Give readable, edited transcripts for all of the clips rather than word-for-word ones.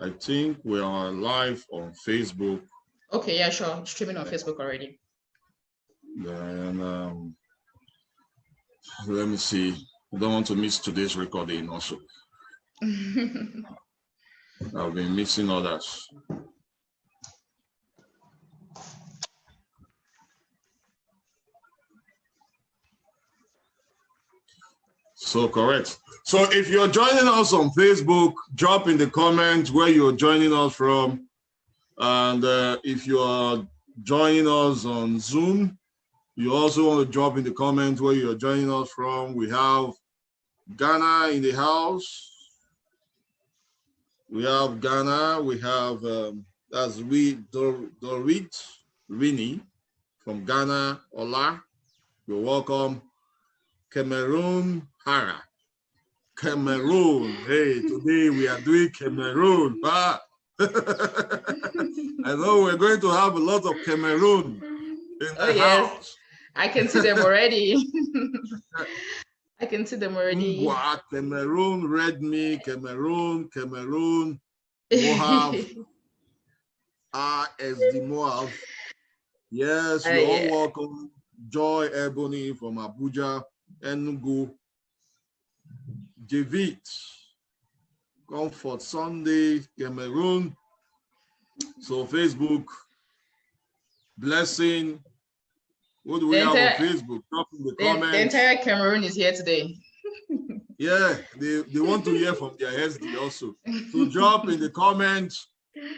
I think we are live on Facebook. Okay, yeah, sure. Streaming on Facebook already. Then let me see. I don't want to miss today's recording also. I've been missing others. So correct. So if you're joining us on Facebook, drop in the comments where you're joining us from. And if you are joining us on Zoom, you also want to drop in the comments where you're joining us from. We have Ghana in the house. We have Ghana. We have, that's Dorit Rini from Ghana. Hola. You're welcome. Cameroon Hara. Cameroon. Hey, today we are doing Cameroon. Ah. I know we're going to have a lot of Cameroon in the house. I can see them already. I can see them already. Ngwa, Cameroon, Redmi, Cameroon. Moab, RSD Moab. Yes, you're all welcome. Joy Ebony from Abuja, Enugu. David, Comfort Sunday, Cameroon. So Facebook, Blessing. What do we have on Facebook? Drop in the comments. The entire Cameroon is here today. Yeah, they want to hear from their SD also. So drop in the comments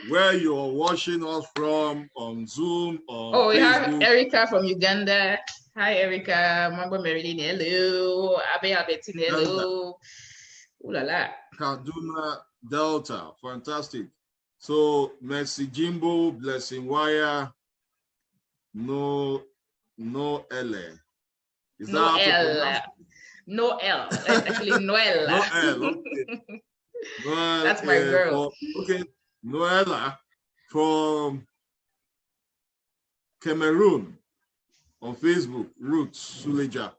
where you're watching us from on Zoom or we Facebook. have Erica from Uganda. Hi, Erica. Mambo Marilyn, hello. Abe Abetin, hello. Ooh la la. Kaduna Delta, fantastic. So Mercy Jimbo, Blessing Wire, no L. Is no L. No L. Actually, Noel. No L. Okay. Noel, that's my girl. Okay, Noella from Cameroon on Facebook, Ruth Suleja.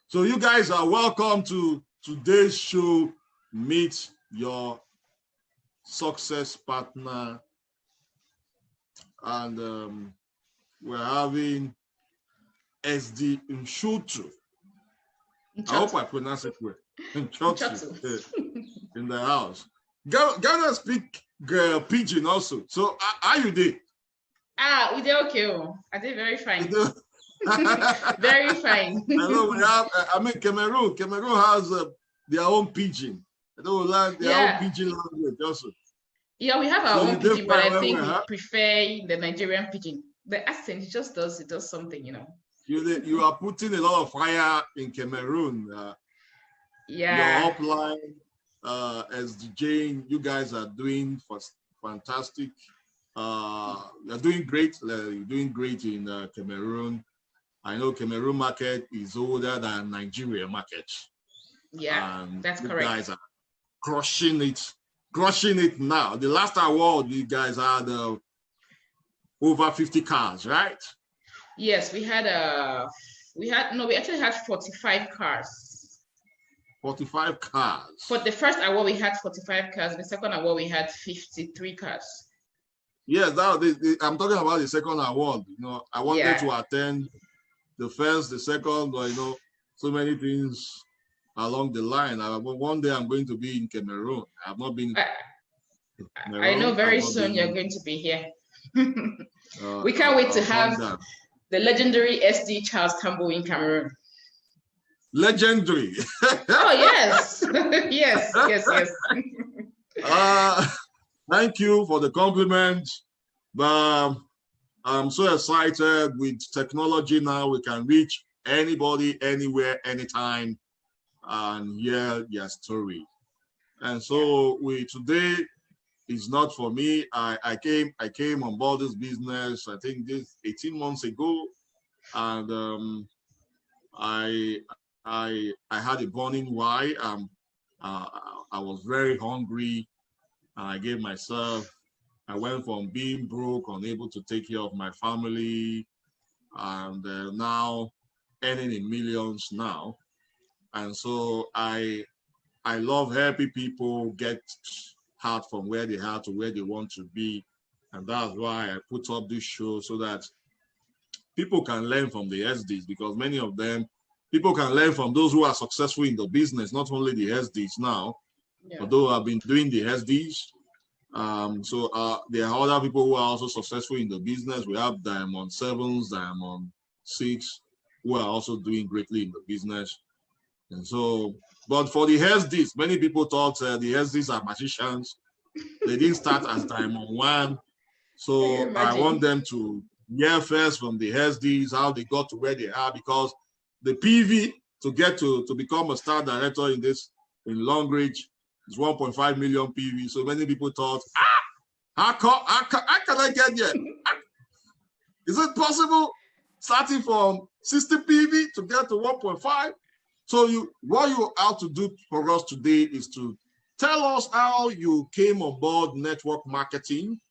So you guys are welcome to today's show. Meet your success partner, and we're having SD NCHOTU. I hope I pronounce it well. NCHOTU in the house. Ghana speak pidgin also. So are you there? We did okay. I did very fine. Very fine. I know we have. I mean, Cameroon. Cameroon has their own pidgin. I don't like their own pidgin language also. Yeah, we have our own pidgin, but I think we prefer the Nigerian pidgin. The accent it does something, you know. You are putting a lot of fire in Cameroon. Your upline, as Jane, you guys are doing fantastic. You're doing great. You're doing great in Cameroon. I know Cameroon market is older than Nigeria market. Yeah, and that's correct. You guys are crushing it now. The last award you guys had over 50 cars, right? Yes, we actually had 45 cars. 45 cars. For the first award, we had 45 cars. The second award, we had 53 cars. Yes, I'm talking about the second award. You know, I wanted to attend the first, the second, but you know, so many things along the line. One day I'm going to be in Cameroon. I have not been. I know very soon you're going to be here. We can't wait to have the legendary SD Charles Campbell in Cameroon. Legendary. Oh yes, yes. Thank you for the compliment. But I'm so excited with technology now. We can reach anybody, anywhere, anytime, and hear their story. And so today is not for me. I came on board this business, I think this 18 months ago, and I had a burning why. I was very hungry, and I gave myself. I went from being broke, unable to take care of my family, and now earning in millions now. And so I love helping people get hard from where they are to where they want to be. And that's why I put up this show so that people can learn from the SDs, because many of them, people can learn from those who are successful in the business, not only the SDs now, but those who have been doing the SDs. There are other people who are also successful in the business. We have Diamond 7s, Diamond 6, who are also doing greatly in the business. And so, but for the SDs, many people thought the SDs are magicians. They didn't start as Diamond 1. So I want them to hear first from the SDs how they got to where they are, because the PV to get to become a star director in Long Ridge is 1.5 million PV. So many people thought, how can I get there? Is it possible starting from 60 PV to get to 1.5? So what you have to do for us today is to tell us how you came on board network marketing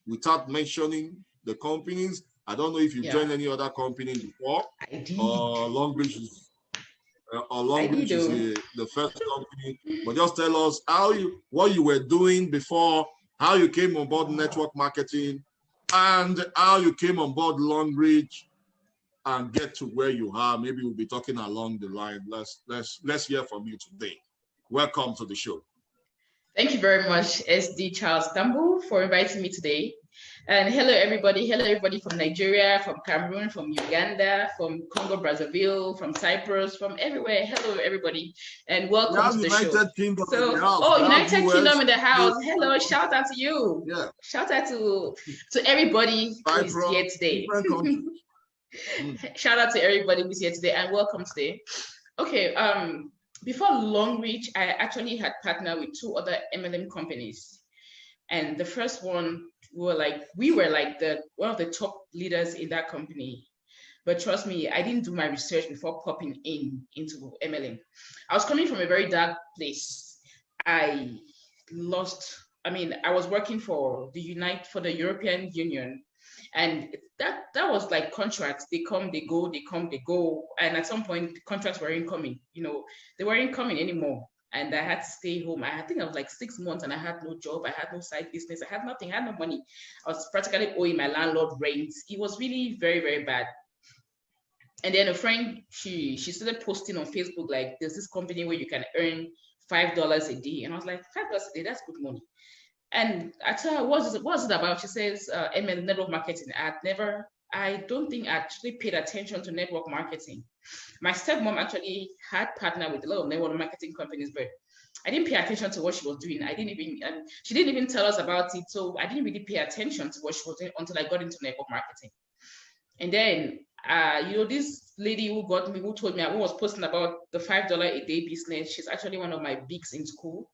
without mentioning the companies. I don't know if you've joined any other company before. I did. Long Beach is the first company. But just tell us what you were doing before, how you came on board network marketing, and how you came on board Long Ridge, and get to where you are. Maybe we'll be talking along the line. Let's hear from you today. Welcome to the show. Thank you very much, SD Charles Tambo, for inviting me today. And hello, everybody. Hello, everybody from Nigeria, from Cameroon, from Uganda, from Congo, Brazzaville, from Cyprus, from everywhere. Hello, everybody, and welcome to the show. Kingdom United Kingdom in the house. Hello, shout out to you. Yeah. Shout out to everybody who is here today. Shout out to everybody who's here today, and welcome today. Okay. Before Long Ridge, I actually had partnered with 2 other MLM companies, and the first one we were like one of the top leaders in that company. But trust me, I didn't do my research before popping into MLM. I was coming from a very dark place. I was working for the European Union, and that was like contracts. They come, they go, they come, they go. And at some point, contracts weren't coming. They weren't coming anymore. And I had to stay home. I think I was like 6 months, and I had no job. I had no side business. I had nothing. I had no money. I was practically owing my landlord rent. It was really very, very bad. And then a friend, she started posting on Facebook, like, there's this company where you can earn $5 a day. And I was like, $5 a day, that's good money. And I told her, what's it about? She says, ML, network marketing. I don't think I actually paid attention to network marketing. My stepmom actually had partnered with a lot of network marketing companies, but I didn't pay attention to what she was doing. She didn't even tell us about it. So I didn't really pay attention to what she was doing until I got into network marketing. And then, this lady who told me, who was posting about the $5 a day business, she's actually one of my bigs in school.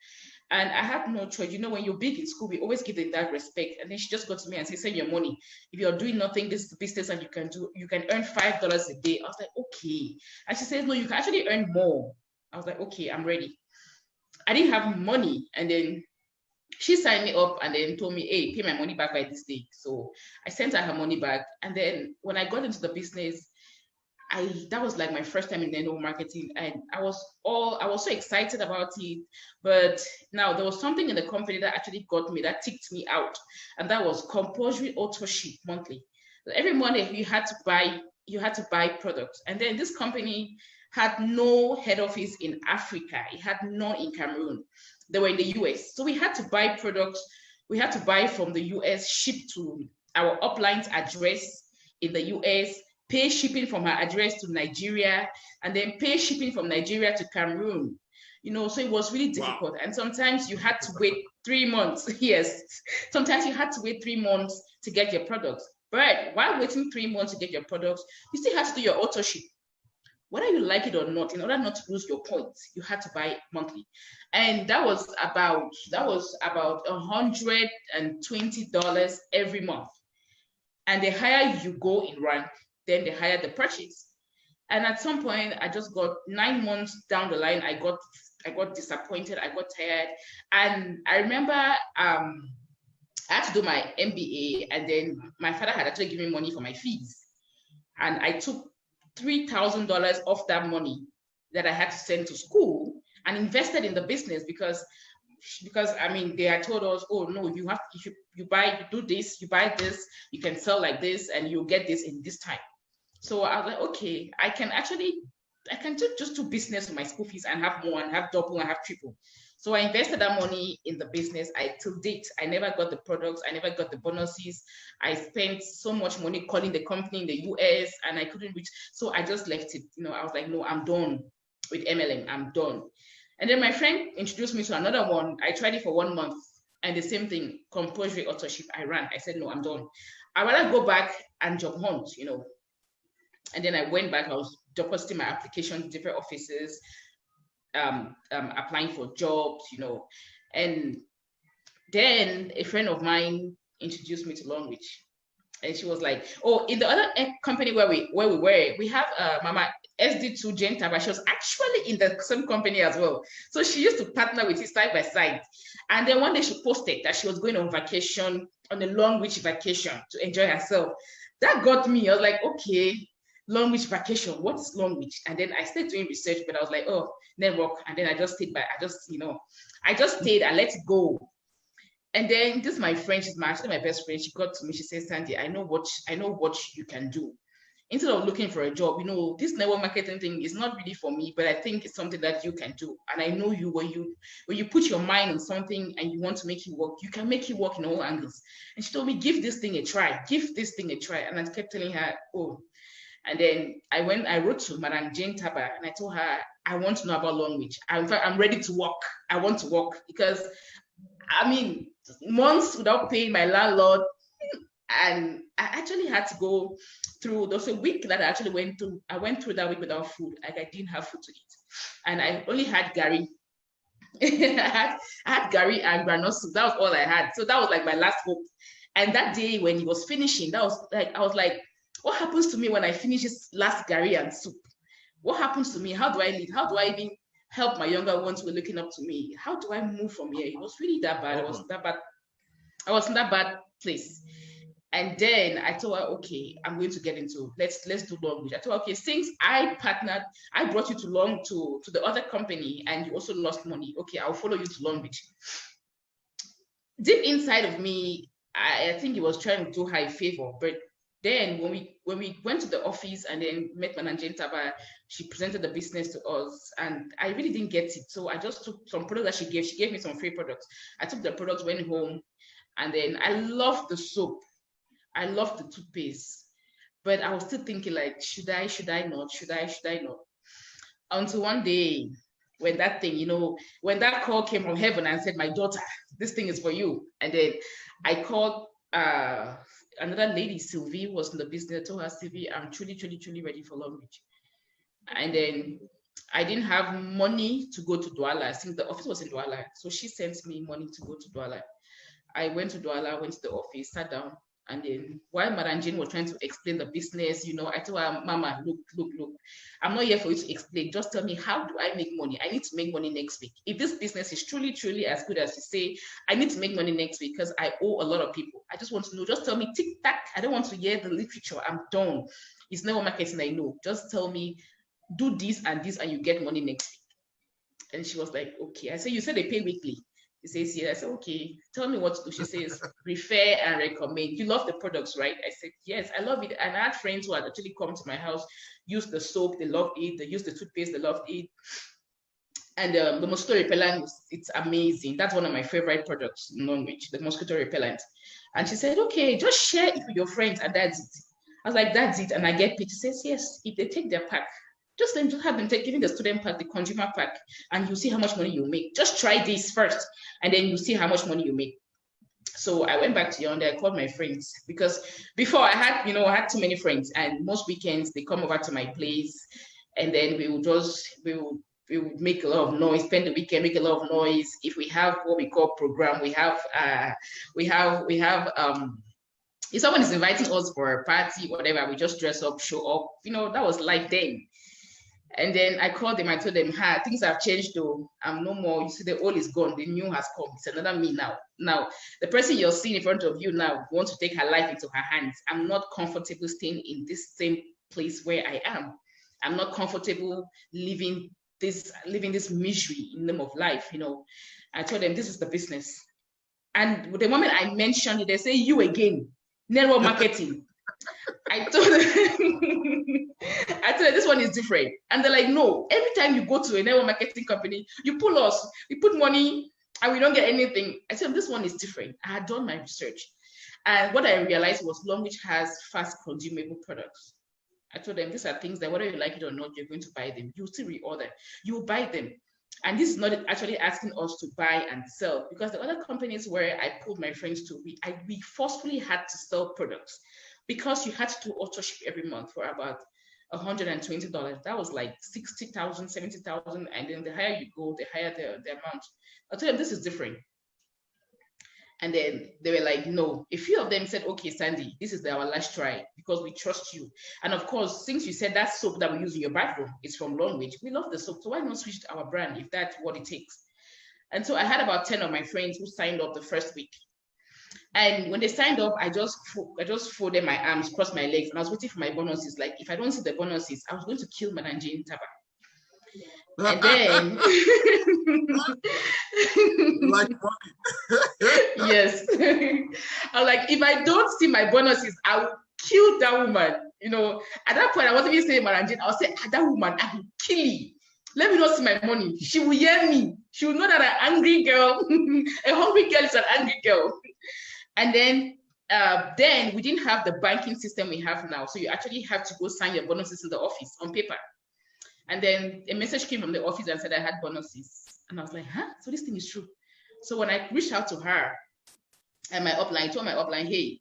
And I had no choice. When you're big in school, we always give them that respect. And then she just got to me and said, send your money. If you're doing nothing, this is the business and you can earn $5 a day. I was like, okay. And she said, no, you can actually earn more. I was like, okay, I'm ready. I didn't have money. And then she signed me up and then told me, hey, pay my money back by this day. So I sent her money back. And then when I got into the business, that was like my first time in network marketing, and I was so excited about it. But now there was something in the company that actually ticked me out, and that was compulsory auto ship monthly. Every Monday you had to buy products, and then this company had no head office in Africa. It had none in Cameroon. They were in the US, so we had to buy products. We had to buy from the US, ship to our upline's address in the US. Pay shipping from her address to Nigeria, and then pay shipping from Nigeria to Cameroon. So it was really difficult. Wow. And sometimes you had to wait 3 months. Yes, sometimes you had to wait 3 months to get your products. But while waiting 3 months to get your products, you still had to do your auto ship. Whether you like it or not, in order not to lose your points, you had to buy monthly. And that was about $120 every month. And the higher you go in rank, then the higher the purchase. And at some point, I just got 9 months down the line, I got disappointed, I got tired. And I remember I had to do my MBA, and then my father had actually given me money for my fees. And I took $3,000 off that money that I had to send to school and invested in the business, because because I mean, they had told us, oh no, you have, you do this, you buy this, you can sell like this, and you'll get this in this time. So I was like, okay, I can just do business with my school fees and have more and have double and have triple. So I invested that money in the business. Till date, I never got the products, I never got the bonuses. I spent so much money calling the company in the US and I couldn't reach. So I just left it. I was like, no, I'm done with MLM. I'm done. And then my friend introduced me to another one. I tried it for 1 month and the same thing, compulsory authorship. I ran. I said, no, I'm done. I'd rather go back and job hunt, And then I went back. I was depositing my application to different offices, applying for jobs, And then a friend of mine introduced me to Long Reach. And she was like, oh, in the other company where we were, we have Mama SD2 Genta, but she was actually in the same company as well. So she used to partner with him side by side. And then one day she posted that she was going on vacation, on a Long Reach vacation to enjoy herself. That got me. I was like, okay, Long Reach vacation, what's Long Reach? And then I started doing research, but I was like, oh, network. And then I just stayed I just stayed, I let it go. And then this is my friend, she's actually my best friend. She got to me, she said, Sandy, I know what you can do. Instead of looking for a job, this network marketing thing is not really for me, but I think it's something that you can do. And I know you, when you put your mind on something and you want to make it work, you can make it work in all angles. And she told me, give this thing a try. And I kept telling her, oh. And then I wrote to Madam Jane Taba and I told her, I want to know about Long Reach. In fact, I'm ready to work. I want to work because, I mean, months without paying my landlord. And I actually had to go through, there was a week that I actually went through. I went through that week without food. Like I didn't have food to eat. And I only had Gary. I had Gary and granola soup. That was all I had. So that was like my last hope. And that day when he was finishing, I was like, what happens to me when I finish this last Gary and soup? What happens to me? How do I lead? How do I even help my younger ones who are looking up to me? How do I move from here? It was really that bad. It was that bad. I was in that bad place. And then I told her, okay, I'm going to get into, let's do Long Reach. I told her, okay, since I brought you to the other company and you also lost money, okay, I'll follow you to Long Reach. Deep inside of me, I think he was trying to do her a favor, but then when we went to the office and then met Madam Jane Taba, she presented the business to us and I really didn't get it. So I just took some products that she gave me some free products. I took the products, went home, and then I loved the soap. I loved the toothpaste, but I was still thinking like, should I not? Until one day when that thing, when that call came from heaven and said, my daughter, this thing is for you. And then I called another lady, Sylvie, was in the business. I told her, Sylvie, I'm truly, truly, truly ready for Long Reach. And then I didn't have money to go to Douala. I think the office was in Douala. So she sent me money to go to Douala. I went to Douala, went to the office, sat down. And then while Madam Jane was trying to explain the business, I told her, Mama, look, I'm not here for you to explain. Just tell me, how do I make money? I need to make money next week. If this business is truly, truly as good as you say, I need to make money next week because I owe a lot of people. I just want to know, just tell me, tick tack. I don't want to hear the literature. I'm done. It's never marketing, I know. Just tell me, do this and this, and you get money next week. And she was like, okay. I said, you said they pay weekly. She says, yeah. I said, okay, tell me what to do. She says, refer and recommend. You love the products, right? I said, yes, I love it. And I had friends who had actually come to my house, use the soap, they loved it. They used the toothpaste, they loved it. And the mosquito repellent, it's amazing. That's one of my favorite products, Long Reach, the mosquito repellent. And she said, okay, just share it with your friends, and that's it. I was like, that's it. And I get paid. She says, yes, if they take their pack, just have them giving the student pack, the consumer pack, and you see how much money you make. Just try this first, and then you see how much money you make. So I went back to Yaoundé. I called my friends because before I had too many friends, and most weekends they come over to my place, and then we would make a lot of noise, spend the weekend, make a lot of noise. If we have what we call program, if someone is inviting us for a party, whatever, we just dress up, show up. That was life then. And then I called them, I told them, things have changed though. I'm no more, you see, the old is gone, the new has come. It's another me now. Now, the person you're seeing in front of you now wants to take her life into her hands. I'm not comfortable staying in this same place where I am. I'm not comfortable living this living this misery in the name of life, I told them this is the business. And the moment I mentioned it, they say, you again, network marketing. I told them, this one is different. And they're like, no, every time you go to a network marketing company, you pull us, we put money and we don't get anything. I said, this one is different. I had done my research. And what I realized was Long Beach has fast consumable products. I told them, these are things that whether you like it or not, you're going to buy them. You'll still reorder. You'll buy them. And this is not actually asking us to buy and sell, because the other companies where I pulled my friends to, we forcefully had to sell products, because you had to do auto ship every month for about $120. That was like 60,000, 70,000. And then the higher you go, the higher the amount. I told them, this is different. And then they were like, no. A few of them said, okay, Sandy, this is our last try because we trust you. And of course, since you said that soap that we use in your bathroom is from Long Beach, we love the soap. So why not switch to our brand if that's what it takes? And so I had about 10 of my friends who signed up the first week. And when they signed up, I just folded my arms, crossed my legs, and I was waiting for my bonuses. Like, if I don't see the bonuses, I was going to kill Madam Jane Taba. And then like money. Yes. I'm like, if I don't see my bonuses, I will kill that woman. At that point, I wasn't even saying Madam Jane. I was saying, that woman, I will kill you. Let me not see my money. She will hear me. She will know that an angry girl, a hungry girl is an angry girl. And then we didn't have the banking system we have now. So you actually have to go sign your bonuses in the office on paper. And then a message came from the office and said I had bonuses. And I was like, huh? So this thing is true. So when I reached out to her and my upline, told my upline, hey,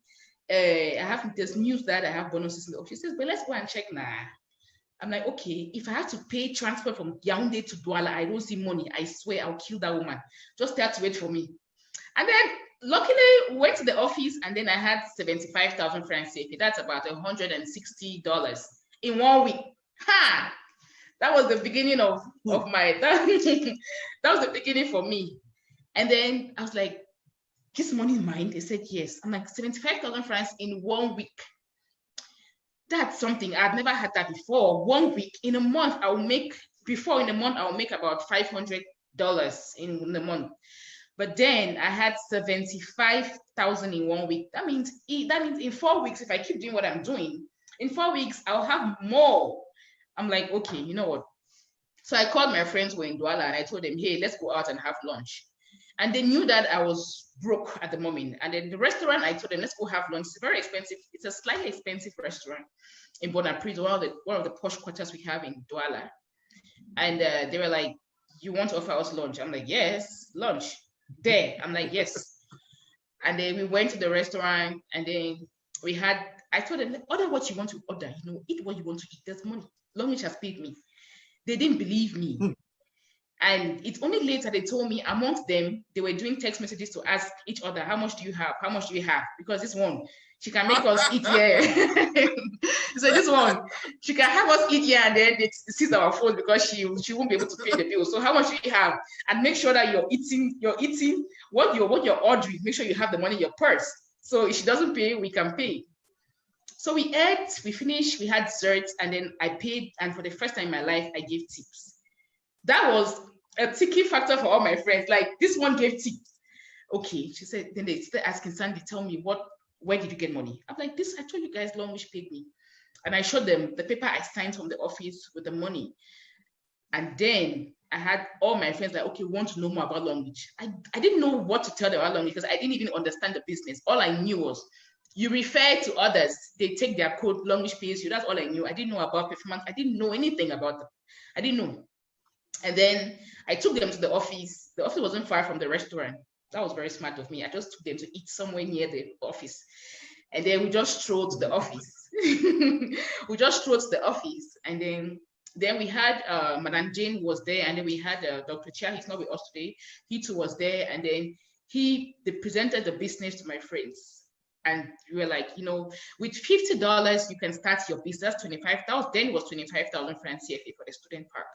I have this news that I have bonuses in the office. She says, but let's go and check now. I'm like, okay, if I have to pay transfer from Yaoundé to Douala, I don't see money. I swear I'll kill that woman. Just stay to wait for me. And then luckily went to the office, and then I had 75,000 francs safety. That's about $160 in 1 week. Ha! That was the beginning of my, that was the beginning for me. And then I was like, this money in mine? They said, yes. I'm like, 75,000 francs in 1 week. That's something. I've never had that before. 1 week. In a month, I'll make about $500 in the month. But then I had 75,000 in 1 week. That means in 4 weeks, if I keep doing what I'm doing, in 4 weeks, I'll have more. I'm like, okay, you know what? So I called my friends who were in Douala and I told them, hey, let's go out and have lunch. And they knew that I was broke at the moment. And then the restaurant, I told them, let's go have lunch. It's very expensive. It's a slightly expensive restaurant in Bonaparte, one of the posh quarters we have in Douala. And they were like, you want to offer us lunch? I'm like, yes, lunch. There. I'm like, yes. And then we went to the restaurant, and then I told them, order what you want to order, eat what you want to eat. There's money. Long Beach has paid me. They didn't believe me. And it's only later they told me amongst them, they were doing text messages to ask each other, how much do you have? How much do you have? Because this one, she can make us eat here. So this one, she can have us eat here and then they seize our phone because she won't be able to pay the bill. So how much do you have? And make sure that you're eating what you're ordering. Make sure you have the money in your purse. So if she doesn't pay, we can pay. So we ate, we finished, we had desserts, and then I paid. And for the first time in my life, I gave tips. That was a ticking factor for all my friends. Like, this one gave tips. Okay, she said, then they started asking Sandy, tell me where did you get money? I'm like, I told you guys Long Beach paid me. And I showed them the paper I signed from the office with the money. And then I had all my friends like, okay, we want to know more about Long Beach. I didn't know what to tell them about Long Beach because I didn't even understand the business. All I knew was, you refer to others, they take their code, Long Beach pays you. That's all I knew. I didn't know about performance. I didn't know anything about them. I didn't know. And then I took them to the office. The office wasn't far from the restaurant. That was very smart of me. I just took them to eat somewhere near the office. And then we just strolled to the office. And then we had Madame Jane was there. And then we had Dr. Chia. He's not with us today. He too was there. And then they presented the business to my friends. And we were like, with $50, you can start your business. 25,000, then it was 25,000 francs CFA for the student park.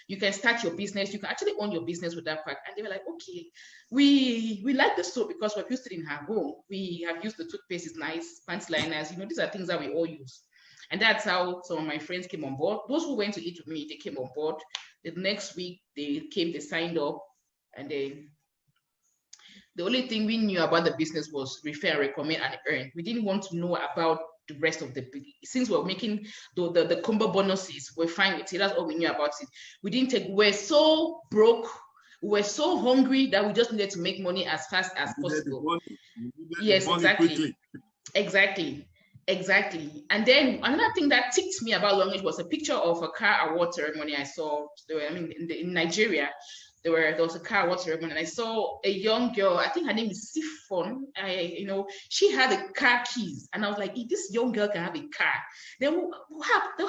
You can start your business. You can actually own your business with that park. And they were like, okay, we like the soap because we've used it in our home. We have used the toothpaste, it's nice, pants liners. These are things that we all use. And that's how some of my friends came on board. Those who went to eat with me, they came on board. The next week they came, they signed up, and then the only thing we knew about the business was refer, recommend, and earn. We didn't want to know about the rest of the, since we're making the combo bonuses, we're fine with it. That's all we knew about it. We didn't take, we're so broke, we're so hungry that we just needed to make money as fast as possible. Yes, exactly. Exactly. And then another thing that ticked me about Long Beach was a picture of a car award ceremony I saw. In Nigeria, there was a car award ceremony, and I saw a young girl. I think her name is Sifon. She had the car keys, and I was like, if this young girl can have a car, then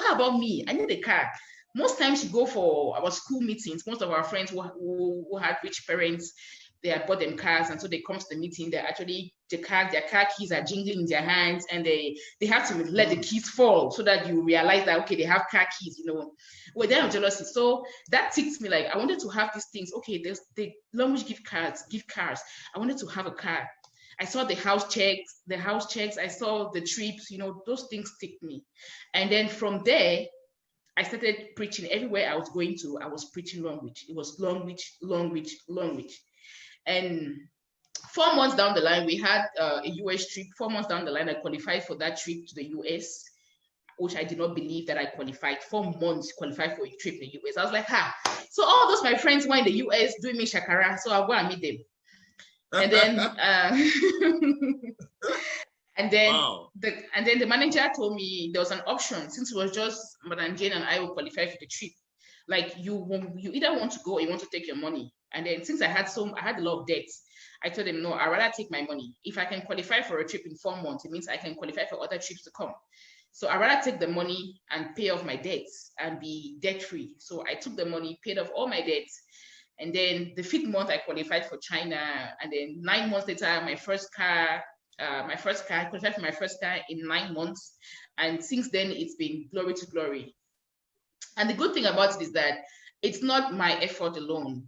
how about me? I need a car. Most times you go for our school meetings. Most of our friends who had rich parents, they had bought them cars, and so they come to the meeting. They're actually their car keys are jingling in their hands, and they have to let the keys fall so that you realize that okay, they have car keys. Well, they're jealousy. So that ticked me. Like I wanted to have these things. Okay, there's the Long Beach gift cars. I wanted to have a car. I saw the house checks. I saw the trips. Those things ticked me. And then from there, I started preaching everywhere I was going to. I was preaching Long Beach. It was Long Beach. And 4 months down the line, we had a US trip. 4 months down the line, I qualified for that trip to the US, which I did not believe that I qualified. 4 months qualified for a trip to the US. I was like, so all those my friends were in the US doing me shakara, so I'll go and meet them. And then, wow. The manager told me there was an option, since it was just Madam Jane and I will qualify for the trip. Like you either want to go or you want to take your money. And then since I had a lot of debts, I told them, no, I'd rather take my money. If I can qualify for a trip in 4 months, it means I can qualify for other trips to come. So I'd rather take the money and pay off my debts and be debt-free. So I took the money, paid off all my debts. And then the 5th month, I qualified for China. And then 9 months later, I qualified for my first car in 9 months. And since then, it's been glory to glory. And the good thing about it is that it's not my effort alone.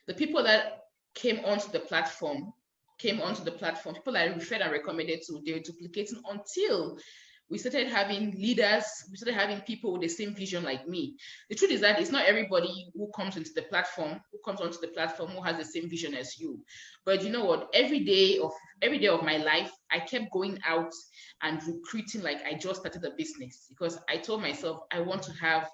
The people that came onto the platform, people I referred and recommended to, they were duplicating until we started having leaders, we started having people with the same vision like me. The truth is that it's not everybody who comes onto the platform who has the same vision as you. But you know what? Every day of my life, I kept going out and recruiting like I just started a business, because I told myself I want to have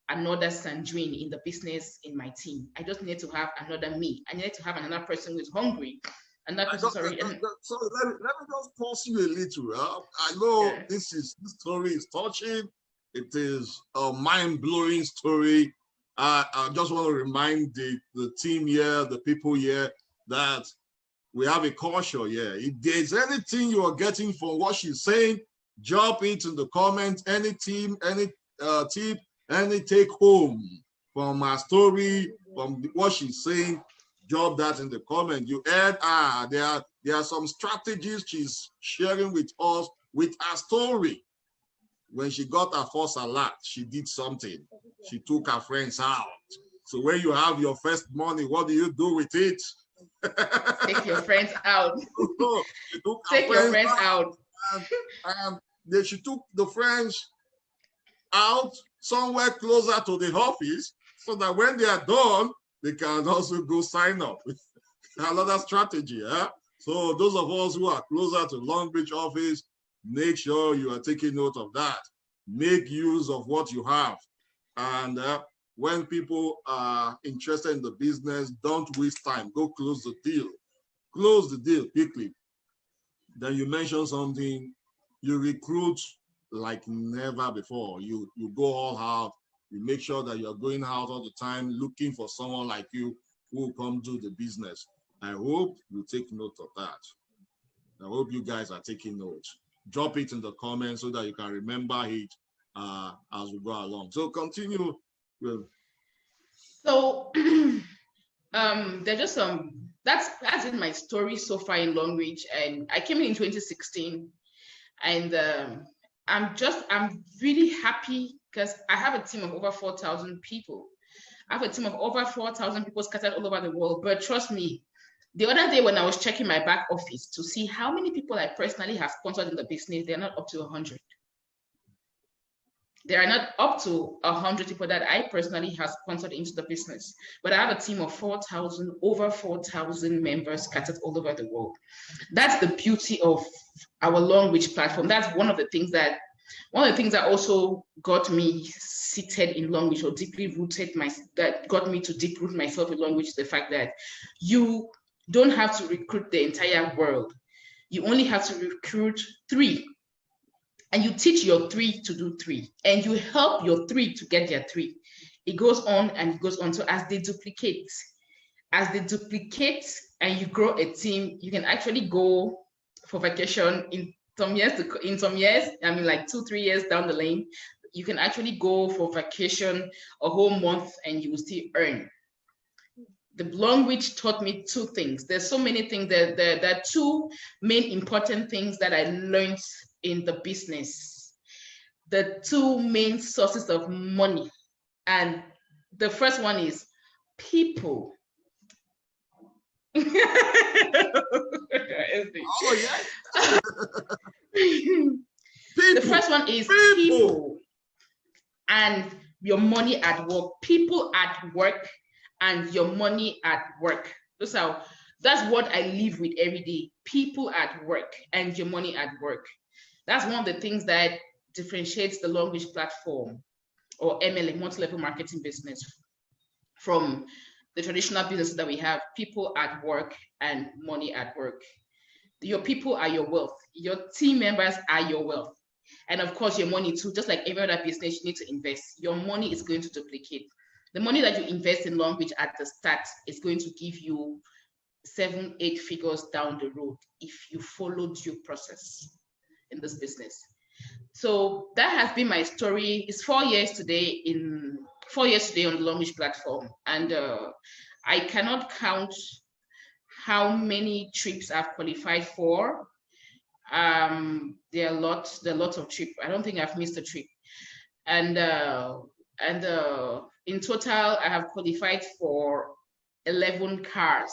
another SANDRINE in the business, in my team. I just need to have another me. I need to have another person who is hungry. So let me just pause you a little. I know this story is touching. It is a mind-blowing story. I just want to remind the team here, the people here, that we have a culture here. If there's anything you are getting from what she's saying, drop it in the comments. Any team, any tip, any take home from our story, from what she's saying, drop that in the comment. You heard, there are some strategies she's sharing with us with her story. When she got her first alert, she did something. She took her friends out. So when you have your first money, what do you do with it? Take your friends out. Take your friends out. And she took the friends out somewhere closer to the office, so that when they are done, they can also go sign up. Another strategy. So those of us who are closer to Long Beach office, make sure you are taking note of that. Make use of what you have. And when people are interested in the business, don't waste time. Go close the deal. Close the deal quickly. Then you mention something, you recruit like never before. You go all out. You make sure that you're going out all the time, looking for someone like you who will come do the business. I hope you take note of that. I hope you guys are taking notes. Drop it in the comments so that you can remember it as we go along. So continue with. So there's just that's in my story so far in Long Beach, and I came in 2016, and I'm really happy because I have a team of over 4,000 people. I have a team of over 4,000 people scattered all over the world. But trust me, the other day when I was checking my back office to see how many people I personally have sponsored in the business, they're not up to 100. There are not up to 100 people that I personally have sponsored into the business, but I have a team of 4,000, over 4,000 members scattered all over the world. That's the beauty of our long reach platform. That's one of the things that also got me seated in long reach, or deeply rooted that got me to deep root myself in long reach, the fact that you don't have to recruit the entire world. You only have to recruit 3. And you teach your 3 to do 3, and you help your 3 to get their 3. It goes on and it goes on. So as they duplicate and you grow a team, you can actually go for vacation in some years, I mean like 2-3 years down the lane, you can actually go for vacation a whole month and you will still earn. The long reach taught me 2 things. There's so many things. There are 2 main important things that I learned in the business. The 2 main sources of money. And the first one is people. Oh, yeah. The first one is people and your money at work. People at work and your money at work. That's what I live with every day. People at work and your money at work. That's one of the things that differentiates the long reach platform, or MLM, multi-level marketing business, from the traditional businesses that we have. People at work and money at work. Your people are your wealth. Your team members are your wealth. And of course, your money too. Just like every other business, you need to invest. Your money is going to duplicate. The money that you invest in long reach at the start is going to give you 7-8 figures down the road if you follow due process in this business. So that has been my story. It's 4 years today on the long reach platform, and I cannot count how many trips I've qualified for. There are lots of trips. I don't think I've missed a trip, and in total I have qualified for 11 car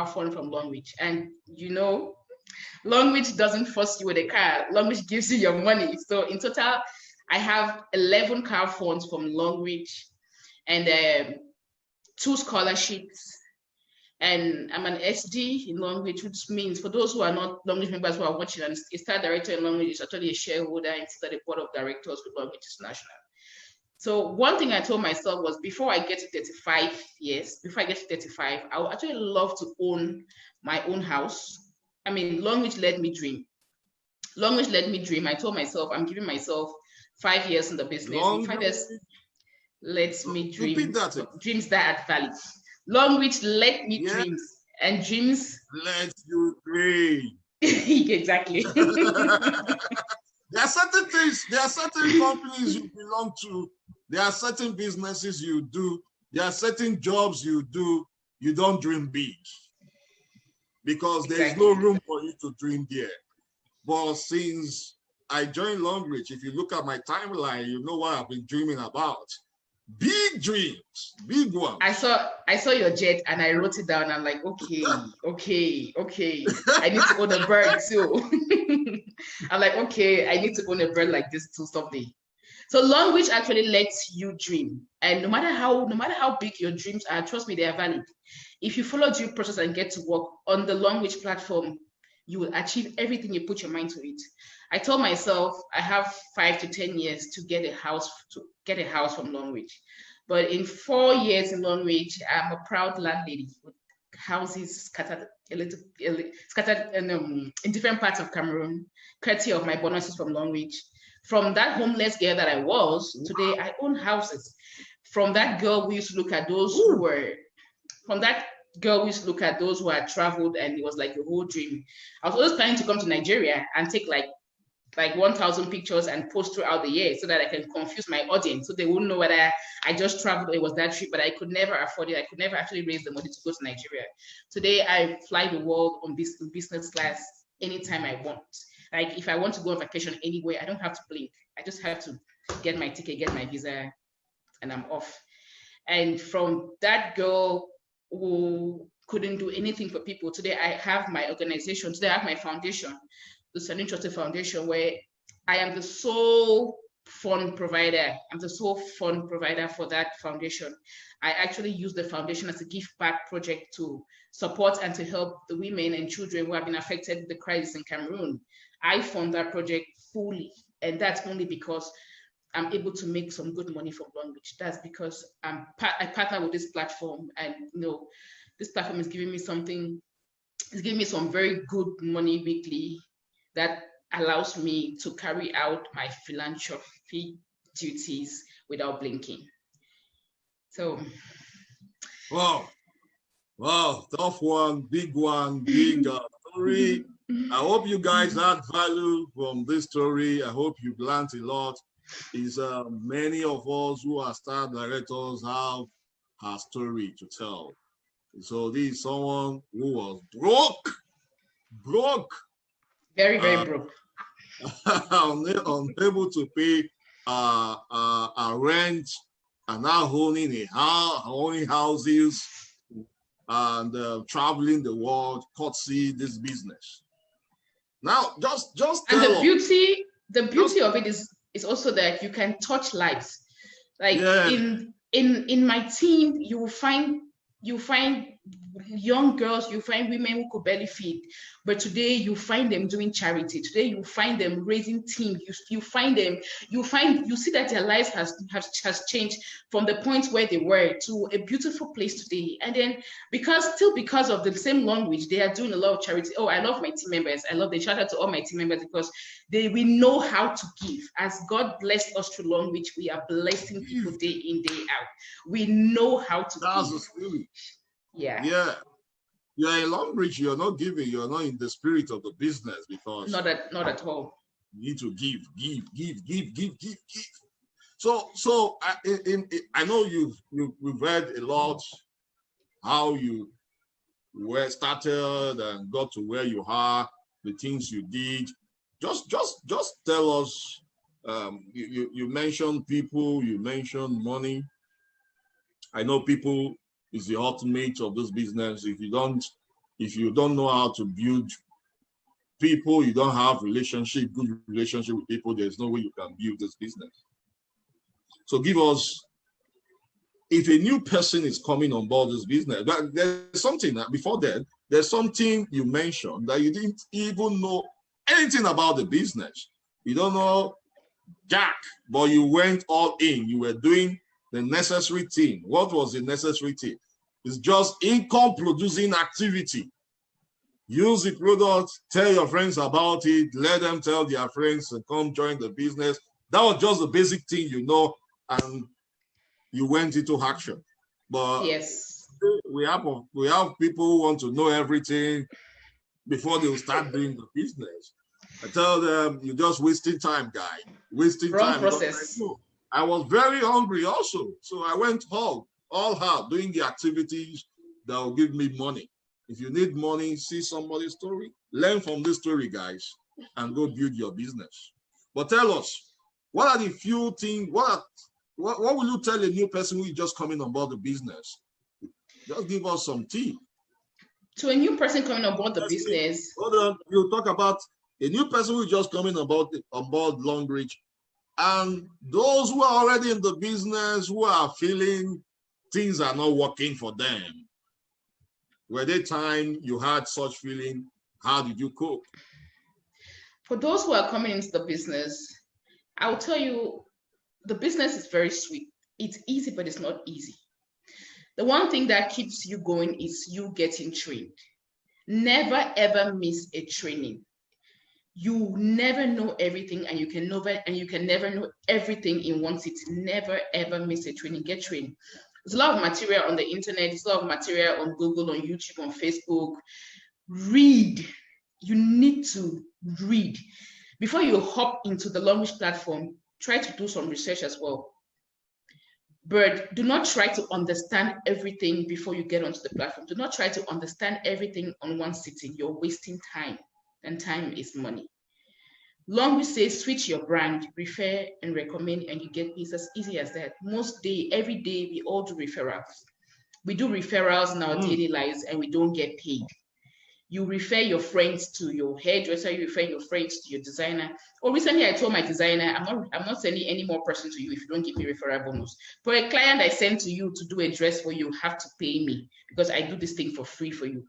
fund from long reach. And long reach doesn't force you with a car. Long reach gives you your money. So in total, I have 11 car funds from long reach, and 2 scholarships. And I'm an SD in long reach, which means, for those who are not long reach members who are watching, and a star director in long reach is actually a shareholder inside the board of directors with long reach international. So one thing I told myself was, before I get to 35, I would actually love to own my own house. I mean, long reach let me dream. I told myself, I'm giving myself 5 years in the business. 5 years lets me dream. Repeat that. Dreams that add value. Long reach let me dreams, and dreams let you dream. Exactly. There are certain things, there are certain companies you belong to, there are certain businesses you do, there are certain jobs you do, you don't dream big, because there's no room for you to dream there. But since I joined Long Reach, if you look at my timeline, you know what I've been dreaming about. Big dreams, big ones. I saw your jet and I wrote it down. I'm like, okay. I need to own a bird too. I'm like, okay, I need to own a bird like this too someday. So Long Reach actually lets you dream. And no matter how big your dreams are, trust me, they are valid. If you follow due process and get to work on the Long Reach platform, you will achieve everything you put your mind to it. I told myself I have 5 to 10 years to get a house from Long Reach. But in 4 years in Long Reach, I'm a proud landlady with houses scattered in different parts of Cameroon, courtesy of my bonuses from Long Reach. From that homeless girl that I was, today I own houses. From that girl, we used to look at those who had traveled, and it was like a whole dream. I was always planning to come to Nigeria and take like 1,000 pictures and post throughout the year so that I can confuse my audience, so they wouldn't know whether I just traveled or it was that trip, but I could never afford it. I could never actually raise the money to go to Nigeria. Today, I fly the world on business class anytime I want. Like, if I want to go on vacation anywhere, I don't have to blink. I just have to get my ticket, get my visa, and I'm off. And from that girl who couldn't do anything for people, today I have my organization. Today I have my foundation, the NCHOTU Foundation, where I am the sole fund provider. I'm the sole fund provider for that foundation. I actually use the foundation as a give back project to support and to help the women and children who have been affected with the crisis in Cameroon. I fund that project fully, and that's only because I'm able to make some good money from Long Beach. That's because I partner with this platform, and this platform is giving me something. It's giving me some very good money weekly that allows me to carry out my philanthropy duties without blinking. So, wow, tough one, big story. I hope you guys had value from this story. I hope you learned a lot. Is many of us who are star directors have a story to tell. So this is someone who was broke, very broke, unable to pay a rent, and now owning houses and traveling the world, courtesy this business. Now, just and the beauty of it is also that you can touch lives. Like in my team, you find young girls, you find women who could barely feed, but today you find them doing charity. Today you find them raising teams. You see that their lives has changed from the point where they were to a beautiful place today. And then because of the same language, they are doing a lot of charity. Oh, I love my team members. I love the shout out to all my team members because we know how to give. As God blessed us through language, we are blessing people day in, day out. We know how to give. Yeah. You're in Longbridge, you're not giving, you're not in the spirit of the business because not at all. You need to give. So I know you've read a lot how you were started and got to where you are, the things you did. Just tell us. You mentioned people, you mentioned money. I know people is the ultimate of this business. If you don't know how to build people, you don't have good relationship with people, there's no way you can build this business. So give us, if a new person is coming on board this business, but there's something that before that, there's something you mentioned that you didn't even know anything about the business. You don't know jack, but you went all in. You were doing the necessary thing. What was the necessary thing? It's just income producing activity. Use the product, tell your friends about it, let them tell their friends to come join the business. That was just the basic thing, and you went into action. But yes, we have people who want to know everything before they will start doing the business. I tell them, you're just wasting time, guy. Wasting wrong time. Process. I was very hungry also. So I went all out doing the activities that will give me money. If you need money, see somebody's story, learn from this story, guys, and go build your business. But tell us, what are the few things, what will you tell a new person who is just coming on board the business? Just give us some tea. To a new person coming on board the business. Hold on, we'll talk about a new person who is just coming on board Longbridge, and those who are already in the business, who are feeling things are not working for them. Were there time you had such feeling? How did you cope? For those who are coming into the business, I will tell you, the business is very sweet. It's easy, but it's not easy. The one thing that keeps you going is you getting trained. Never ever miss a training. You never know everything, and you can never know everything in one sitting. Never ever miss a training. Get trained. There's a lot of material on the internet. There's a lot of material on Google, on YouTube, on Facebook. Read. You need to read. Before you hop into the language platform, try to do some research as well. But do not try to understand everything before you get onto the platform. Do not try to understand everything on one sitting. You're wasting time, and time is money. Language says switch your brand, refer and recommend, and you get this as easy as that. Every day, we all do referrals. We do referrals in our daily lives, and we don't get paid. You refer your friends to your hairdresser, you refer your friends to your designer. Or recently I told my designer, I'm not sending any more person to you if you don't give me referral bonus. For a client I send to you to do a dress for you, you have to pay me because I do this thing for free for you.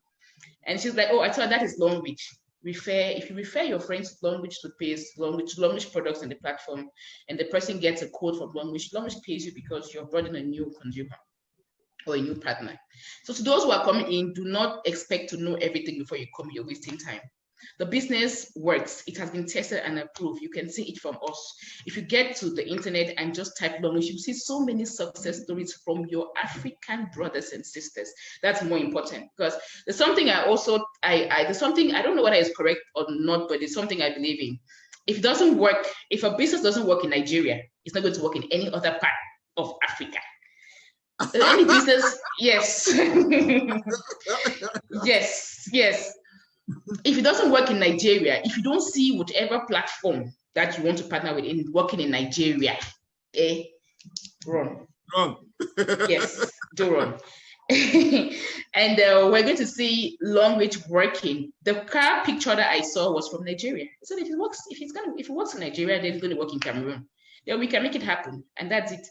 And she's like, oh, I thought that is Long Beach. If you refer your friends to Long Beach toothpaste, Long Beach products on the platform, and the person gets a code from Long Beach pays you because you're brought in a new consumer or a new partner. So to those who are coming in, do not expect to know everything before you come. You're wasting time. The business works. It has been tested and approved. You can see it from us. If you get to the internet and just type Long Beach, you see so many success stories from your African brothers and sisters. That's more important because there's something there's something, I don't know whether it's correct or not, but it's something I believe in. If it doesn't work, if a business doesn't work in Nigeria, it's not going to work in any other part of Africa. Any business, yes. yes. If it doesn't work in Nigeria, if you don't see whatever platform that you want to partner with in working in Nigeria, run. Yes, do run. And we're going to see Long Beach working. The car picture that I saw was from Nigeria. So if it works in Nigeria, then it's going to work in Cameroon. Then we can make it happen, and that's it.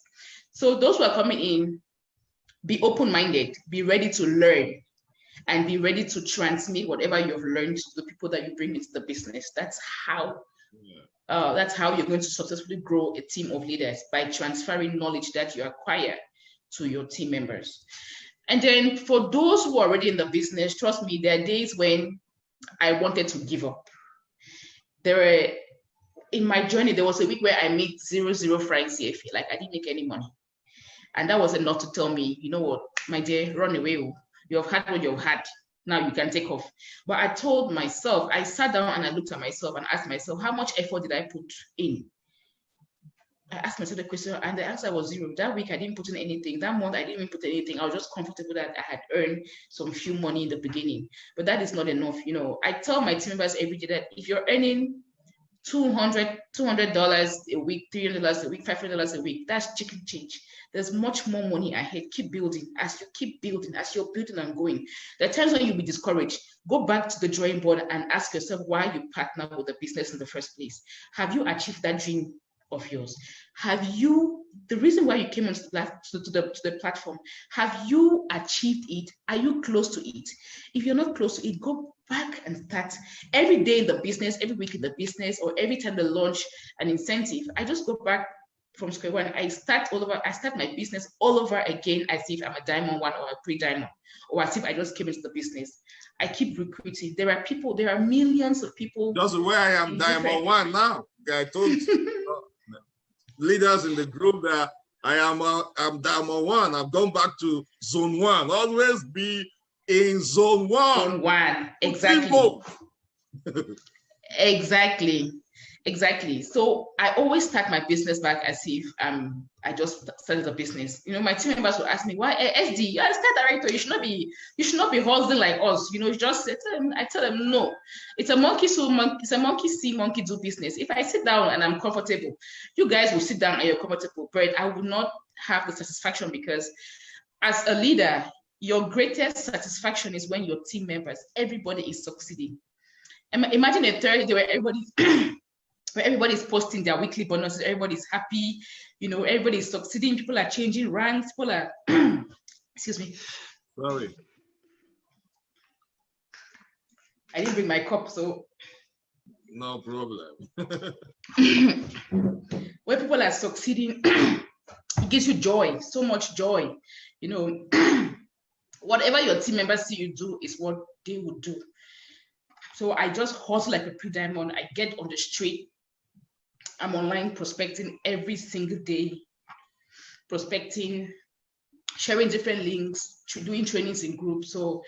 So those who are coming in, be open-minded, be ready to learn, and be ready to transmit whatever you've learned to the people that you bring into the business. That's how you're going to successfully grow a team of leaders, by transferring knowledge that you acquire to your team members. And then for those who are already in the business, trust me, there are days when I wanted to give up. In my journey, there was a week where I made 0 francs CFA, like I didn't make any money. And that was enough to tell me, you know what, my dear, run away. You've had what you've had. Now you can take off. But I told myself, I sat down and I looked at myself and asked myself, how much effort did I put in? I asked myself the question, and the answer was 0. That week, I didn't put in anything. That month, I didn't even put anything. I was just comfortable that I had earned some few money in the beginning. But that is not enough. You know, I tell my team members every day that if you're earning $200 a week, $300 a week, $500 a week, that's chicken change. There's much more money ahead. Keep building. As you keep building, as you're building and going, there are times when you'll be discouraged. Go back to the drawing board and ask yourself why you partnered with the business in the first place. Have you achieved that dream of yours? The reason why you came onto the platform, have you achieved it? Are you close to it? If you're not close to it, go back and start every day in the business, every week in the business, or every time they launch an incentive. I just go back from square one. I start my business all over again, as if I'm a diamond 1 or a pre-diamond, or as if I just came into the business. I keep recruiting. There are millions of people. That's where I am diamond 1 now. I told leaders in the group that I'm diamond 1. I've gone back to zone 1. Always be in zone 1. Zone 1, exactly. Exactly. So I always start my business back as if I just started a business. You know, my team members will ask me, why SD? You're a state director. You should not be hustling like us. You know, I tell them no. It's a monkey see, monkey do business. If I sit down and I'm comfortable, you guys will sit down and you're comfortable, but I will not have the satisfaction, because as a leader, your greatest satisfaction is when your team members, everybody is succeeding. Imagine a Thursday where everybody's posting their weekly bonuses, everybody's happy, you know, everybody's succeeding, people are changing ranks, people are, excuse me. Sorry. I didn't bring my cup, so. No problem. Where people are succeeding, it gives you joy, so much joy. You know, whatever your team members see you do is what they would do. So I just hustle like a pre-diamond. I get on the street. I'm online prospecting every single day, prospecting, sharing different links, doing trainings in groups. So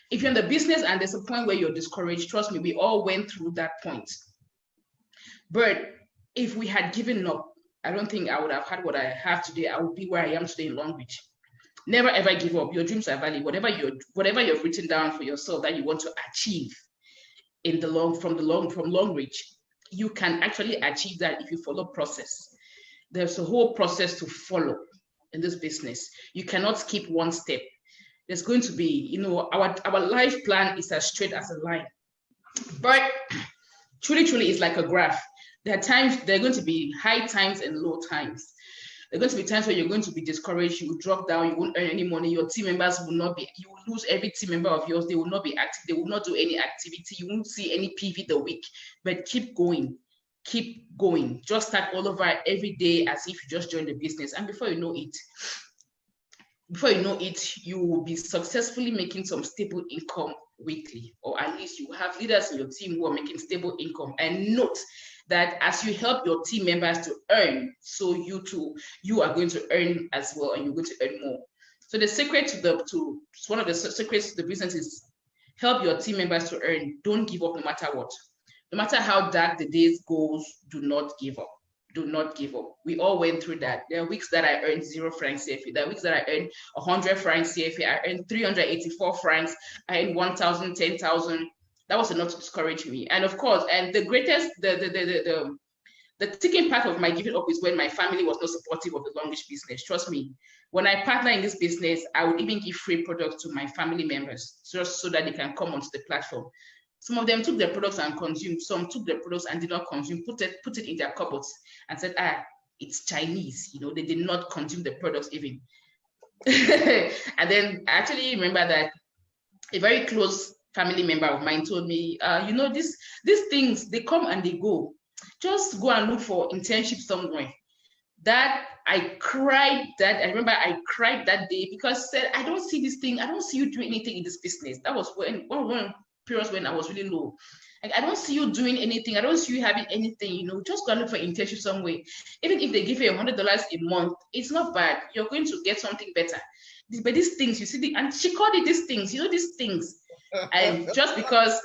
if you're in the business and there's a point where you're discouraged, trust me, we all went through that point. But if we had given up, I don't think I would have had what I have today. I would be where I am today in Long Beach. Never ever give up. Your dreams are valid. Whatever you've written down for yourself that you want to achieve from long reach, you can actually achieve that if you follow process. There's a whole process to follow in this business. You cannot skip one step. there's going to be, you know, our life plan is as straight as a line. But truly, it's like a graph. There are going to be high times and low times. There are going to be times where you're going to be discouraged, you will drop down, you won't earn any money, your team members will not be, you will lose every team member of yours, they will not be active, they will not do any activity, you won't see any PV the week, but keep going. Just start all over every day as if you just joined the business. And before you know it, you will be successfully making some stable income weekly, or at least you have leaders in your team who are making stable income. And note that as you help your team members to earn, so you are going to earn as well, and you're going to earn more. So the secret one of the secrets to the business is help your team members to earn. Don't give up no matter what. No matter how dark the days goes, do not give up. Do not give up. We all went through that. There are weeks that I earned 0 francs CFA. There are weeks that I earned 100 francs CFA. I earned 384 francs. I earned 1,000, 10,000. That was enough to discourage me. And of course, and the greatest, the ticking part of my giving up is when my family was not supportive of the long reach business. Trust me, when I partner in this business, I would even give free products to my family members just so that they can come onto the platform. Some of them took their products and consumed. Some took their products and did not consume, put it in their cupboards and said, it's Chinese. You know, they did not consume the products even. And then I actually remember that a very close family member of mine told me, you know, these things, they come and they go. Just go and look for internship somewhere. That I cried that day because I said, I don't see this thing. I don't see you doing anything in this business. That was one periods when I was really low. Like, I don't see you doing anything. I don't see you having anything, you know, just go look for internship somewhere. Even if they give you $100 a month, it's not bad. You're going to get something better. But these things, you see, and she called it these things, you know, these things. And just because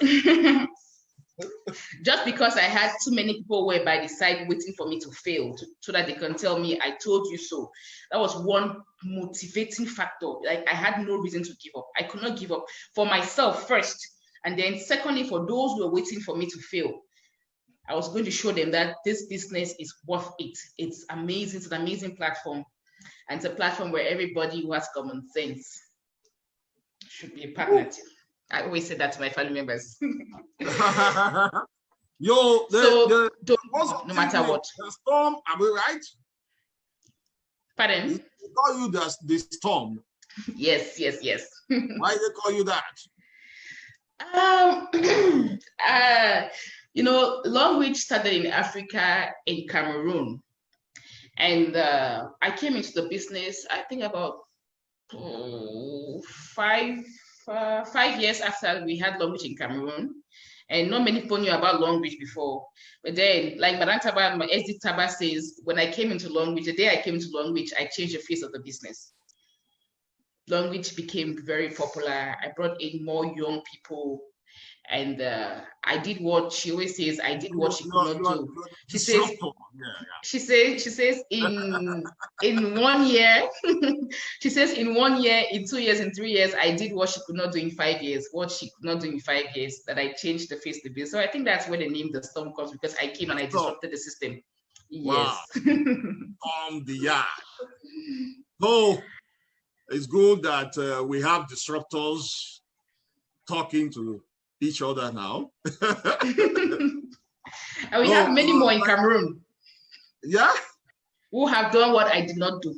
I had too many people who were by the side waiting for me to fail so that they can tell me, I told you so. That was one motivating factor. Like, I had no reason to give up. I could not give up for myself first. And then secondly, for those who are waiting for me to fail, I was going to show them that this business is worth it. It's amazing. It's an amazing platform. And it's a platform where everybody who has common sense should be a partner to. I always say that to my family members. No matter what. The storm, am I right? Pardon? They call you the storm. Yes. Why they call you that? You know, Long Reach started in Africa, in Cameroon. And I came into the business, I think about 5 years after we had Long Reach in Cameroon. And not many people knew about Long Reach before. But then, like Madame Taba, my SD Taba says, when I came into Long Reach, the day I came into Long Reach, I changed the face of the business. Long Reach became very popular. I brought in more young people, and I did what she always says. I did what she could not do. She says in 1 year, she says in 1 year, in 2 years, in 3 years, I did what she could not do in 5 years. What she could not do in 5 years, that I changed the face of the business. So I think that's where the name The Storm comes, because I came and I disrupted the system. Wow. Yes. On the yard. So it's good that we have disruptors talking to each other now. And we have many more in Cameroon. Yeah? Who have done what I did not do.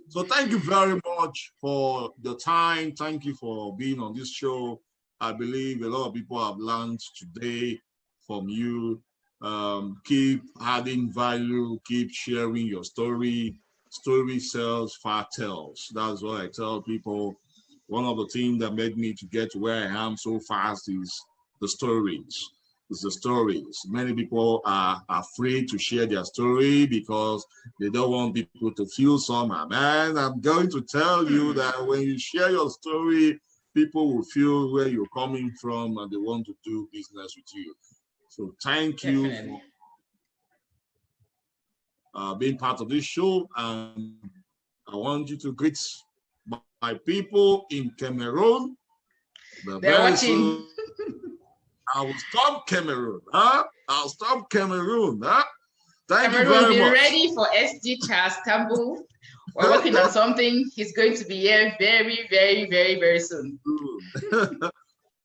So thank you very much for the time. Thank you for being on this show. I believe a lot of people have learned today from you. Keep adding value, keep sharing your story. Story sells, fat tells. That's what I tell people. One of the things that made me to get to where I am so fast is the stories. It's the stories. Many people are afraid to share their story because they don't want people to feel somehow. Man, I'm going to tell you that when you share your story, people will feel where you're coming from and they want to do business with you. So thank you for being part of this show, and I want you to greet my people in Cameroon. They're watching. I will stop Cameroon. Huh? I'll stop Cameroon. Huh? Thank you Cameroon, very be much. ready for SD Charles Campbell. We're working on something. He's going to be here very, very, very, very soon.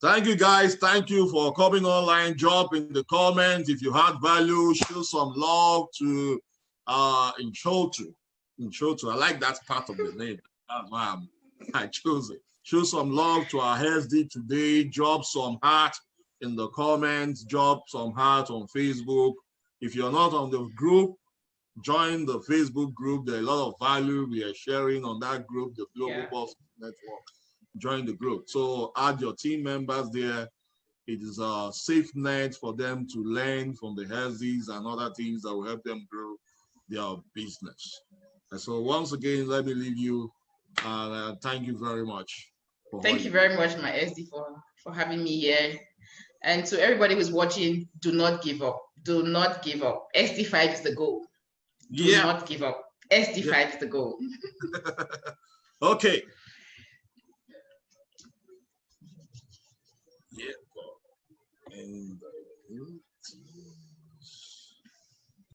Thank you, guys. Thank you for coming online. Drop in the comments if you had value. Show some love to NCHOTU. NCHOTU. I like that part of the name. That's why I chose it. Show some love to our SD today. Drop some heart in the comments. Drop some heart on Facebook. If you're not on the group, join the Facebook group. There's a lot of value we are sharing on that group, the Global Boss Network. Join the group. So add your team members there. It is a safe net for them to learn from the healthies and other things that will help them grow their business. And so once again, let me leave you. Thank you very much. Thank you very much, my SD, for having me here. And to everybody who's watching, do not give up. Do not give up. SD5 is the goal. Do not give up. SD5 is the goal. Okay. Yeah. And